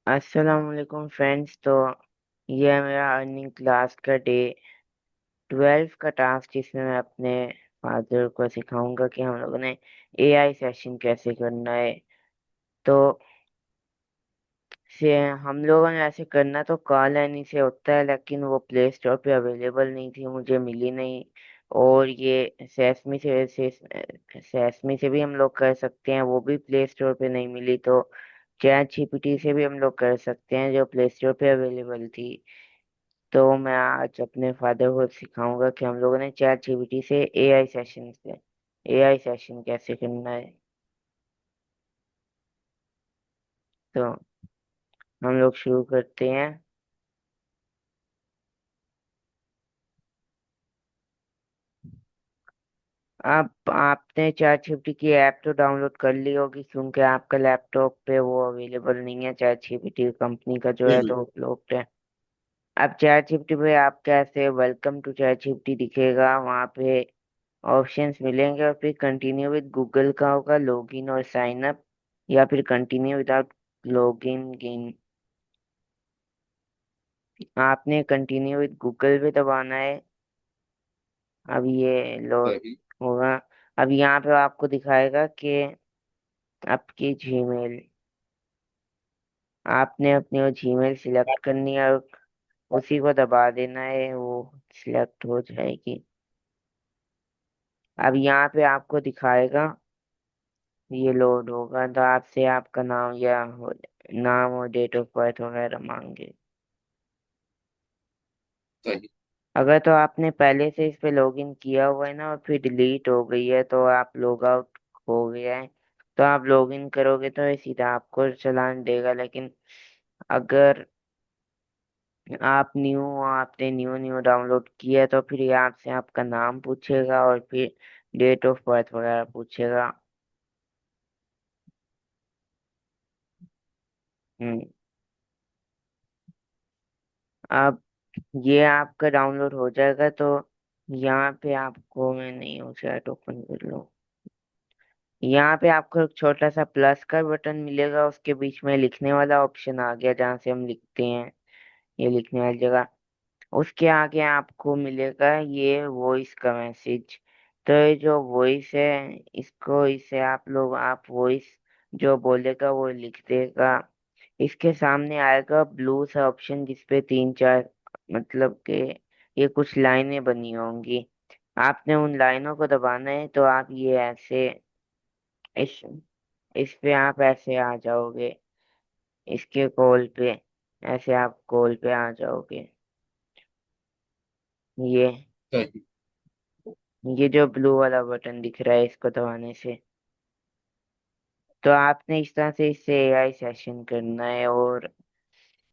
अस्सलाम वालेकुम फ्रेंड्स। तो ये है मेरा अर्निंग क्लास का डे 12 का टास्क, जिसमें मैं अपने फादर को सिखाऊंगा कि हम लोगों ने एआई सेशन कैसे करना है। तो से हम लोगों ने ऐसे करना तो कॉल एनी से होता है, लेकिन वो प्ले स्टोर पे अवेलेबल नहीं थी, मुझे मिली नहीं। और ये सेसमी से भी हम लोग कर सकते हैं, वो भी प्ले स्टोर पे नहीं मिली। तो चैट जीपीटी से भी हम लोग कर सकते हैं, जो प्ले स्टोर पे अवेलेबल थी। तो मैं आज अपने फादर को सिखाऊंगा कि हम लोगों ने चैट जीपीटी से एआई सेशन कैसे करना है। तो हम लोग शुरू करते हैं। आप आपने चैट जीपीटी की ऐप तो डाउनलोड कर ली होगी, क्योंकि आपका लैपटॉप पे वो अवेलेबल नहीं है। चैट जीपीटी कंपनी का जो जी है बिल्कुल। तो उपलब्ध है। अब चैट जीपीटी पे आप कैसे वेलकम टू चैट जीपीटी दिखेगा, वहाँ पे ऑप्शंस मिलेंगे, और फिर कंटिन्यू विद गूगल का होगा, लॉगिन और साइन अप, या फिर कंटिन्यू विदाउट लॉगिन इन। आपने कंटिन्यू विद गूगल पे दबाना है। अब ये लोड सही। होगा। अब यहाँ पे आपको दिखाएगा कि आपकी जीमेल, आपने अपनी वो जीमेल सिलेक्ट करनी है और उसी को दबा देना है, वो सिलेक्ट हो जाएगी। अब यहाँ पे आपको दिखाएगा, ये लोड होगा तो आपसे आपका नाम और डेट ऑफ बर्थ वगैरह मांगे। सही। अगर तो आपने पहले से इस पे लॉगिन किया हुआ है ना, और फिर डिलीट हो गई है, तो आप लॉग आउट हो गया है, तो आप लॉगिन करोगे तो ये सीधा आपको चलान देगा। लेकिन अगर आप आपने न्यू न्यू डाउनलोड किया है, तो फिर ये आपसे आपका नाम पूछेगा और फिर डेट ऑफ बर्थ वगैरह पूछेगा। हम्म। अब ये आपका डाउनलोड हो जाएगा, तो यहाँ पे आपको, मैं नहीं हो चैट ओपन कर लो, यहाँ पे आपको एक छोटा सा प्लस का बटन मिलेगा, उसके बीच में लिखने वाला ऑप्शन आ गया, जहाँ से हम लिखते हैं, ये लिखने वाली जगह। उसके आगे आपको मिलेगा ये वॉइस का मैसेज। तो ये जो वॉइस है, इसे आप वॉइस जो बोलेगा वो लिख देगा। इसके सामने आएगा ब्लू सा ऑप्शन, जिसपे तीन चार, मतलब कि ये कुछ लाइनें बनी होंगी। आपने उन लाइनों को दबाना है, तो आप ये ऐसे इस इस पे आप ऐसे आ जाओगे, इसके कॉल पे, ऐसे आप कॉल पे आ जाओगे। ये सही। ये जो ब्लू वाला बटन दिख रहा है, इसको दबाने से, तो आपने इस तरह से इससे एआई सेशन करना है, और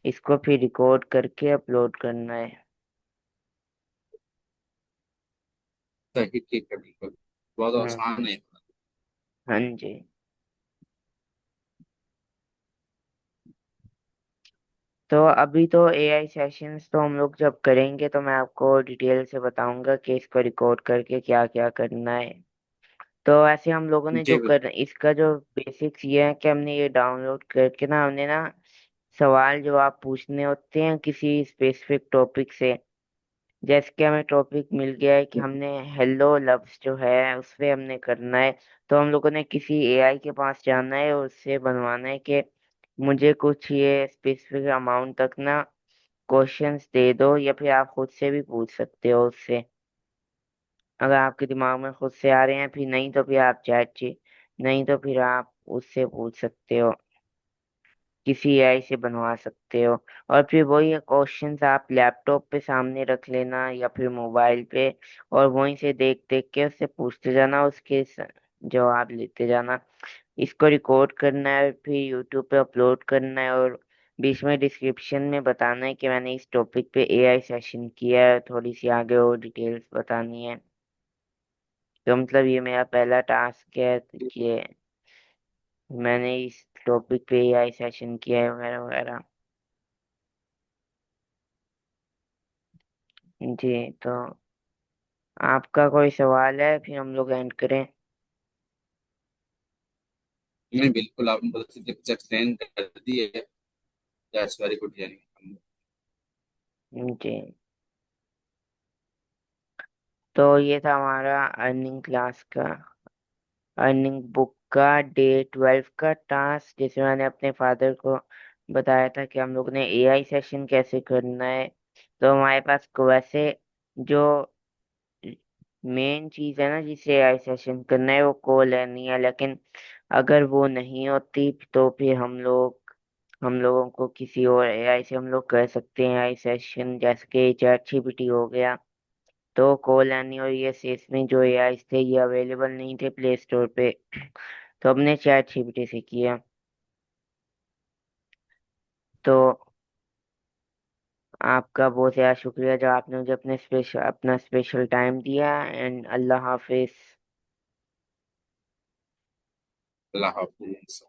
इसको फिर रिकॉर्ड करके अपलोड करना है। सही। ठीक है। बिल्कुल। बहुत हम्म। आसान है। हाँ जी। तो अभी तो एआई सेशंस तो हम लोग जब करेंगे, तो मैं आपको डिटेल से बताऊंगा कि इसको रिकॉर्ड करके क्या क्या करना है। तो ऐसे हम लोगों ने जी जो बिल्कुल। कर इसका जो बेसिक्स ये है कि हमने ये डाउनलोड करके ना, हमने ना सवाल जवाब पूछने होते हैं किसी स्पेसिफिक टॉपिक से। जैसे कि हमें टॉपिक मिल गया है कि हमने हेलो लव्स जो है उस पे हमने करना है। तो हम लोगों ने किसी एआई के पास जाना है और उससे बनवाना है कि मुझे कुछ ये स्पेसिफिक अमाउंट तक ना क्वेश्चंस दे दो, या फिर आप खुद से भी पूछ सकते हो उससे, अगर आपके दिमाग में खुद से आ रहे हैं। फिर नहीं तो फिर आप उससे पूछ सकते हो, किसी एआई से बनवा सकते हो। और फिर वही क्वेश्चंस आप लैपटॉप पे सामने रख लेना, या फिर मोबाइल पे, और वहीं से देख देख के उससे पूछते जाना, जवाब लेते जाना। इसको रिकॉर्ड करना है, फिर यूट्यूब पे अपलोड करना है, और बीच में डिस्क्रिप्शन में बताना है कि मैंने इस टॉपिक पे एआई सेशन किया है, थोड़ी सी आगे और डिटेल्स बतानी है। तो मतलब ये मेरा पहला टास्क है कि मैंने इस टॉपिक पे एआई सेशन किया है, वगैरह वगैरह। जी। तो आपका कोई सवाल है, फिर हम लोग एंड करें। नहीं, बिल्कुल आपने बहुत अच्छी तरह से एक्सप्लेन कर दी है। दैट्स वेरी गुड यानी। जी। तो ये था हमारा अर्निंग क्लास का, अर्निंग बुक का डे 12 का टास्क, जिसमें मैंने अपने फादर को बताया था कि हम लोग ने एआई सेशन कैसे करना है। तो हमारे पास वैसे जो मेन चीज है ना जिसे एआई सेशन करना है वो कॉल लेनी है, लेकिन अगर वो नहीं होती तो फिर हम लोगों को किसी और एआई से हम लोग कर सकते हैं एआई सेशन, जैसे कि चैट जीपीटी हो गया। तो कॉल लेनी और ये इसमें जो एआई थे ये अवेलेबल नहीं थे प्ले स्टोर पे, तो हमने चैट जीपीटी से किया। तो आपका बहुत ज़्यादा शुक्रिया जो आपने मुझे अपना स्पेशल टाइम दिया, एंड अल्लाह हाफिज। अल्लाह हाफिज।